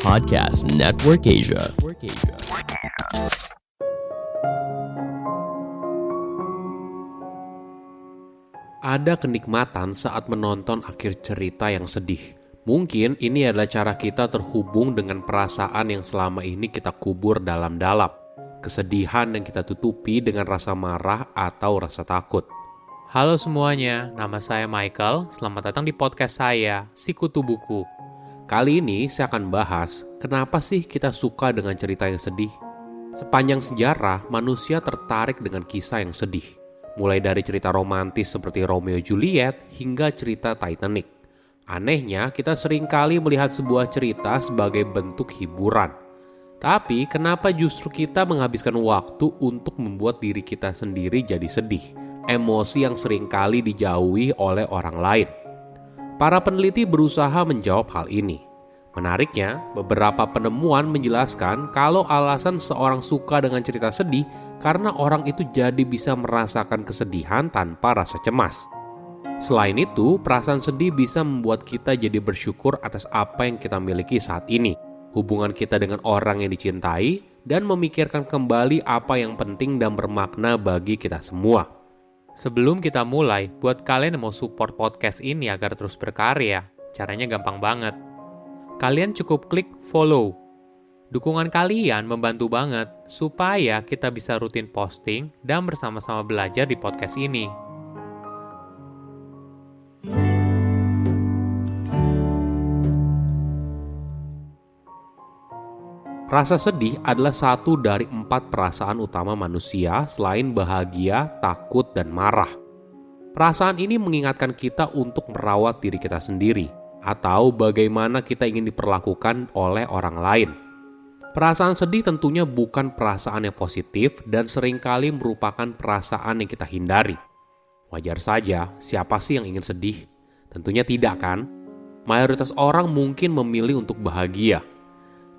Podcast Network Asia. Ada kenikmatan saat menonton akhir cerita yang sedih. Mungkin ini adalah cara kita terhubung dengan perasaan yang selama ini kita kubur dalam-dalam. Kesedihan yang kita tutupi dengan rasa marah atau rasa takut. Halo semuanya, nama saya Michael. Selamat datang di podcast saya, Sikutu Buku. Kali ini saya akan bahas kenapa sih kita suka dengan cerita yang sedih. Sepanjang sejarah, manusia tertarik dengan kisah yang sedih. Mulai dari cerita romantis seperti Romeo Juliet hingga cerita Titanic. Anehnya, kita seringkali melihat sebuah cerita sebagai bentuk hiburan. Tapi kenapa justru kita menghabiskan waktu untuk membuat diri kita sendiri jadi sedih? Emosi yang seringkali dijauhi oleh orang lain. Para peneliti berusaha menjawab hal ini. Menariknya, beberapa penemuan menjelaskan kalau alasan seorang suka dengan cerita sedih karena orang itu jadi bisa merasakan kesedihan tanpa rasa cemas. Selain itu, perasaan sedih bisa membuat kita jadi bersyukur atas apa yang kita miliki saat ini, hubungan kita dengan orang yang dicintai, dan memikirkan kembali apa yang penting dan bermakna bagi kita semua. Sebelum kita mulai, buat kalian yang mau support podcast ini agar terus berkarya, caranya gampang banget. Kalian cukup klik follow. Dukungan kalian membantu banget supaya kita bisa rutin posting dan bersama-sama belajar di podcast ini. Rasa sedih adalah satu dari 4 perasaan utama manusia selain bahagia, takut, dan marah. Perasaan ini mengingatkan kita untuk merawat diri kita sendiri atau bagaimana kita ingin diperlakukan oleh orang lain. Perasaan sedih tentunya bukan perasaan yang positif dan seringkali merupakan perasaan yang kita hindari. Wajar saja, siapa sih yang ingin sedih? Tentunya tidak kan? Mayoritas orang mungkin memilih untuk bahagia.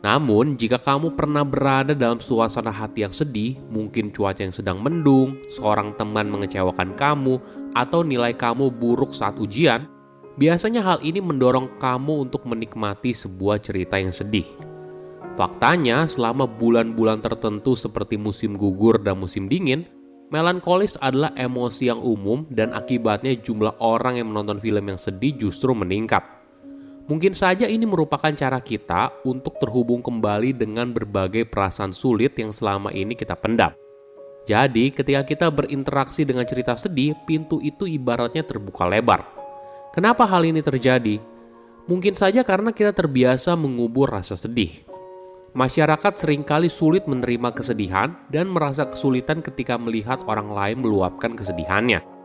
Namun, jika kamu pernah berada dalam suasana hati yang sedih, mungkin cuaca yang sedang mendung, seorang teman mengecewakan kamu, atau nilai kamu buruk saat ujian, biasanya hal ini mendorong kamu untuk menikmati sebuah cerita yang sedih. Faktanya, selama bulan-bulan tertentu seperti musim gugur dan musim dingin, melankolis adalah emosi yang umum dan akibatnya jumlah orang yang menonton film yang sedih justru meningkat. Mungkin saja ini merupakan cara kita untuk terhubung kembali dengan berbagai perasaan sulit yang selama ini kita pendam. Jadi, ketika kita berinteraksi dengan cerita sedih, pintu itu ibaratnya terbuka lebar. Kenapa hal ini terjadi? Mungkin saja karena kita terbiasa mengubur rasa sedih. Masyarakat seringkali sulit menerima kesedihan dan merasa kesulitan ketika melihat orang lain meluapkan kesedihannya.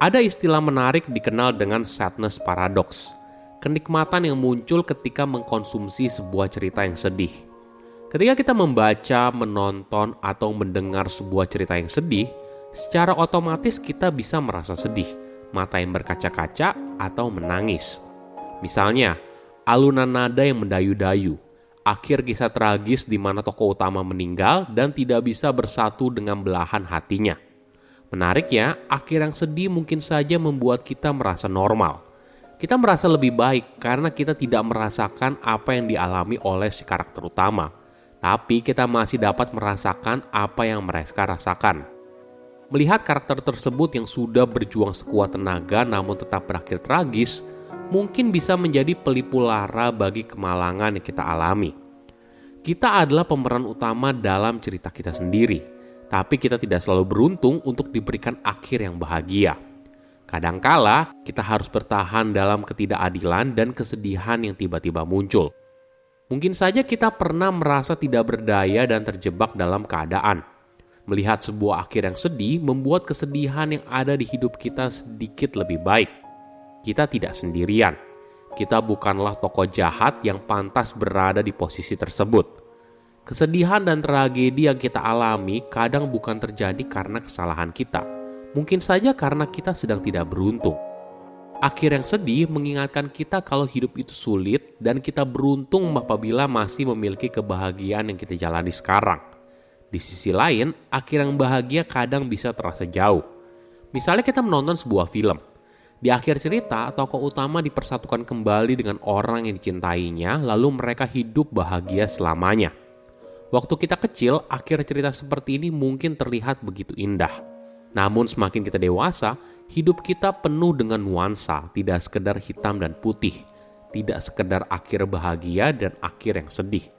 Ada istilah menarik dikenal dengan sadness paradox, kenikmatan yang muncul ketika mengkonsumsi sebuah cerita yang sedih. Ketika kita membaca, menonton, atau mendengar sebuah cerita yang sedih, secara otomatis kita bisa merasa sedih, mata yang berkaca-kaca, atau menangis. Misalnya, alunan nada yang mendayu-dayu, akhir kisah tragis di mana tokoh utama meninggal dan tidak bisa bersatu dengan belahan hatinya. Menariknya, akhir yang sedih mungkin saja membuat kita merasa normal. Kita merasa lebih baik karena kita tidak merasakan apa yang dialami oleh si karakter utama. Tapi kita masih dapat merasakan apa yang mereka rasakan. Melihat karakter tersebut yang sudah berjuang sekuat tenaga namun tetap berakhir tragis, mungkin bisa menjadi pelipur lara bagi kemalangan yang kita alami. Kita adalah pemeran utama dalam cerita kita sendiri. Tapi kita tidak selalu beruntung untuk diberikan akhir yang bahagia. Kadangkala kita harus bertahan dalam ketidakadilan dan kesedihan yang tiba-tiba muncul. Mungkin saja kita pernah merasa tidak berdaya dan terjebak dalam keadaan. Melihat sebuah akhir yang sedih membuat kesedihan yang ada di hidup kita sedikit lebih baik. Kita tidak sendirian. Kita bukanlah tokoh jahat yang pantas berada di posisi tersebut. Kesedihan dan tragedi yang kita alami kadang bukan terjadi karena kesalahan kita. Mungkin saja karena kita sedang tidak beruntung. Akhir yang sedih mengingatkan kita kalau hidup itu sulit dan kita beruntung apabila masih memiliki kebahagiaan yang kita jalani sekarang. Di sisi lain, akhir yang bahagia kadang bisa terasa jauh. Misalnya kita menonton sebuah film. Di akhir cerita, tokoh utama dipersatukan kembali dengan orang yang dicintainya, lalu mereka hidup bahagia selamanya. Waktu kita kecil, akhir cerita seperti ini mungkin terlihat begitu indah. Namun semakin kita dewasa, hidup kita penuh dengan nuansa, tidak sekedar hitam dan putih. Tidak sekedar akhir bahagia dan akhir yang sedih.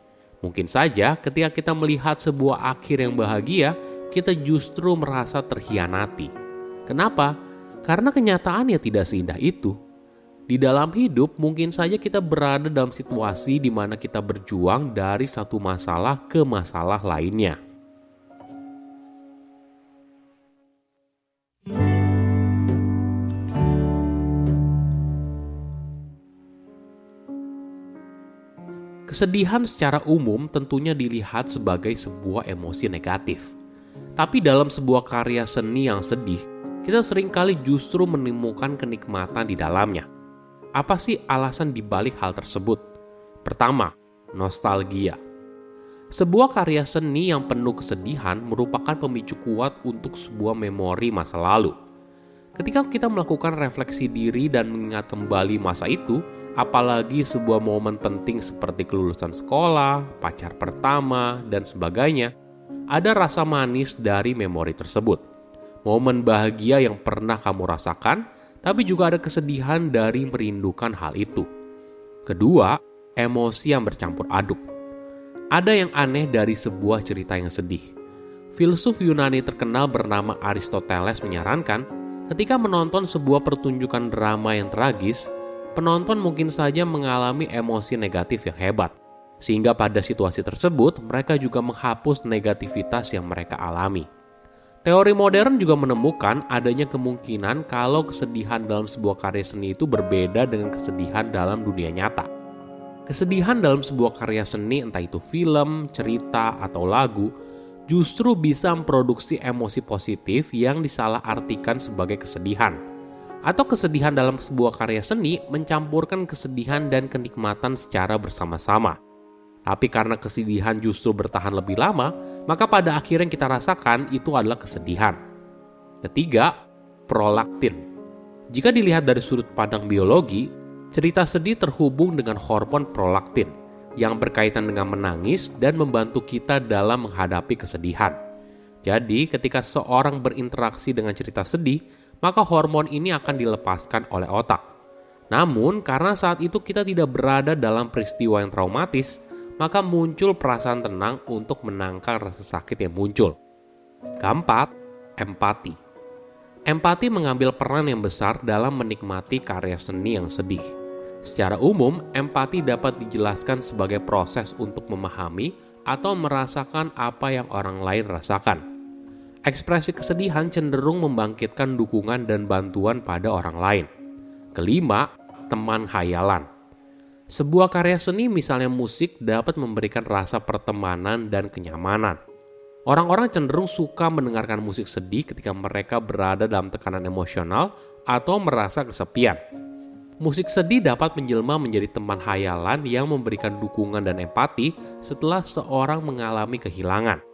Mungkin saja ketika kita melihat sebuah akhir yang bahagia, kita justru merasa terhianati. Kenapa? Karena kenyataannya tidak seindah itu. Di dalam hidup mungkin saja kita berada dalam situasi di mana kita berjuang dari satu masalah ke masalah lainnya. Kesedihan secara umum tentunya dilihat sebagai sebuah emosi negatif. Tapi dalam sebuah karya seni yang sedih, kita seringkali justru menemukan kenikmatan di dalamnya. Apa sih alasan dibalik hal tersebut? Pertama, nostalgia. Sebuah karya seni yang penuh kesedihan merupakan pemicu kuat untuk sebuah memori masa lalu. Ketika kita melakukan refleksi diri dan mengingat kembali masa itu, apalagi sebuah momen penting seperti kelulusan sekolah, pacar pertama, dan sebagainya, ada rasa manis dari memori tersebut. Momen bahagia yang pernah kamu rasakan, tapi juga ada kesedihan dari merindukan hal itu. Kedua, emosi yang bercampur aduk. Ada yang aneh dari sebuah cerita yang sedih. Filsuf Yunani terkenal bernama Aristoteles menyarankan, ketika menonton sebuah pertunjukan drama yang tragis, penonton mungkin saja mengalami emosi negatif yang hebat. Sehingga pada situasi tersebut, mereka juga menghapus negativitas yang mereka alami. Teori modern juga menemukan adanya kemungkinan kalau kesedihan dalam sebuah karya seni itu berbeda dengan kesedihan dalam dunia nyata. Kesedihan dalam sebuah karya seni, entah itu film, cerita, atau lagu, justru bisa memproduksi emosi positif yang disalahartikan sebagai kesedihan. Atau kesedihan dalam sebuah karya seni mencampurkan kesedihan dan kenikmatan secara bersama-sama. Tapi karena kesedihan justru bertahan lebih lama, maka pada akhirnya yang kita rasakan itu adalah kesedihan. Ketiga, prolaktin. Jika dilihat dari sudut pandang biologi, cerita sedih terhubung dengan hormon prolaktin yang berkaitan dengan menangis dan membantu kita dalam menghadapi kesedihan. Jadi, ketika seorang berinteraksi dengan cerita sedih, maka hormon ini akan dilepaskan oleh otak. Namun, karena saat itu kita tidak berada dalam peristiwa yang traumatis, maka muncul perasaan tenang untuk menangkal rasa sakit yang muncul. Keempat, empati. Empati mengambil peran yang besar dalam menikmati karya seni yang sedih. Secara umum, empati dapat dijelaskan sebagai proses untuk memahami atau merasakan apa yang orang lain rasakan. Ekspresi kesedihan cenderung membangkitkan dukungan dan bantuan pada orang lain. Kelima, teman hayalan. Sebuah karya seni misalnya musik dapat memberikan rasa pertemanan dan kenyamanan. Orang-orang cenderung suka mendengarkan musik sedih ketika mereka berada dalam tekanan emosional atau merasa kesepian. Musik sedih dapat menjelma menjadi teman hayalan yang memberikan dukungan dan empati setelah seorang mengalami kehilangan.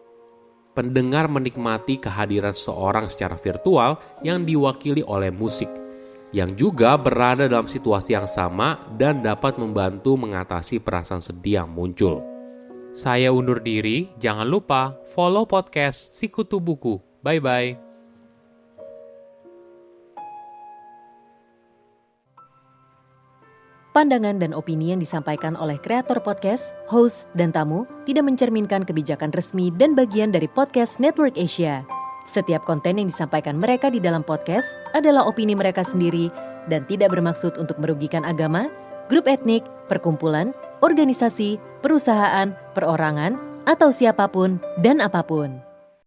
Pendengar menikmati kehadiran seorang secara virtual yang diwakili oleh musik, yang juga berada dalam situasi yang sama dan dapat membantu mengatasi perasaan sedih yang muncul. Saya undur diri, jangan lupa follow podcast Sikutu Buku. Bye-bye. Pandangan dan opini yang disampaikan oleh kreator podcast, host, dan tamu tidak mencerminkan kebijakan resmi dan bagian dari Podcast Network Asia. Setiap konten yang disampaikan mereka di dalam podcast adalah opini mereka sendiri dan tidak bermaksud untuk merugikan agama, grup etnik, perkumpulan, organisasi, perusahaan, perorangan, atau siapapun dan apapun.